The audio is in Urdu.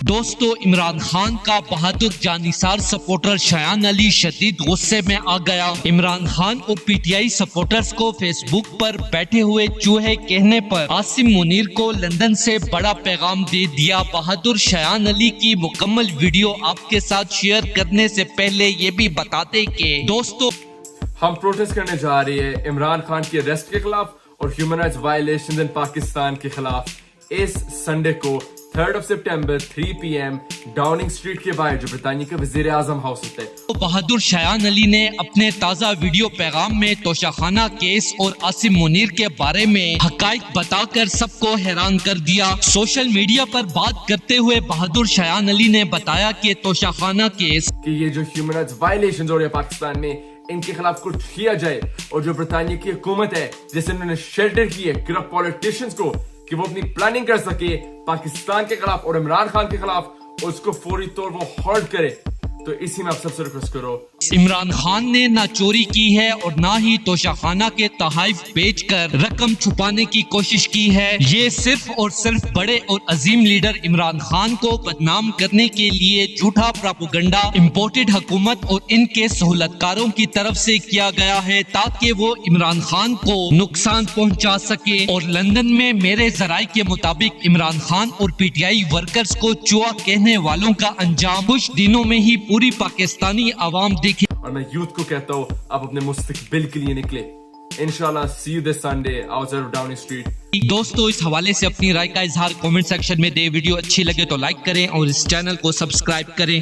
دوستو عمران خان کا بہادر جانثار سپورٹر شایان علی شدید غصے میں آ گیا۔ عمران خان اور پی ٹی آئی سپورٹرز کو فیس بک پر بیٹھے ہوئے چوہے کہنے پر عاصم منیر کو لندن سے بڑا پیغام دے دیا۔ بہادر شایان علی کی مکمل ویڈیو آپ کے ساتھ شیئر کرنے سے پہلے یہ بھی بتاتے کہ دوستو ہم پروٹیسٹ کرنے جا رہی ہے عمران خان کی اریسٹ کے خلاف اور ہیومن رائٹس وائلیشنز ان پاکستان کے خلاف اس سنڈے کو 3 سپٹمبر 3 PM ڈاؤننگ اسٹریٹ کے باہر جو برطانیہ کے وزیر اعظم ہاؤس ہوتا ہے۔ بہادر شایان علی نے اپنے تازہ ویڈیو پیغام میں توشاخانہ کیس اور عاصم منیر کے بارے میں حقائق بتا کر سب کو حیران کر دیا۔ سوشل میڈیا پر بات کرتے ہوئے بہادر شایان علی نے بتایا کہ توشاخانہ کیس کہ یہ جو ہیومن رائٹس وائلیشنز ہو رہے ہیں پاکستان میں ان کے خلاف کچھ کیا جائے، اور جو برطانیہ کی حکومت ہے جس انہوں نے شیلٹر کی ہے کرپٹ پولیٹیشنز کو کہ وہ اپنی پلاننگ کر سکے پاکستان کے خلاف اور عمران خان کے خلاف، اور اس کو فوری طور وہ ہالٹ کرے، تو اسی میں آپ سب سے ریکویسٹ کرو۔ عمران خان نے نہ چوری کی ہے اور نہ ہی توشاخانہ کے تحائف بیچ کر رقم چھپانے کی کوشش کی ہے۔ یہ صرف اور صرف بڑے اور عظیم لیڈر عمران خان کو بدنام کرنے کے لیے جھوٹا پراپوگنڈا امپورٹڈ حکومت اور ان کے سہولت کاروں کی طرف سے کیا گیا ہے تاکہ وہ عمران خان کو نقصان پہنچا سکے۔ اور لندن میں میرے ذرائع کے مطابق عمران خان اور پی ٹی آئی ورکرز کو چوہا کہنے والوں کا انجام کچھ دنوں میں ہی پوری پاکستانی عوام دیکھے۔ اور میں یوتھ کو کہتا ہوں آپ اپنے مستقبل کے لیے نکلے۔ انشاءاللہ see you this Sunday outside Downing Street. دوستو اس حوالے سے اپنی رائے کا اظہار کامنٹ سیکشن میں دے۔ ویڈیو اچھی لگے تو لائک کریں اور اس چینل کو سبسکرائب کریں۔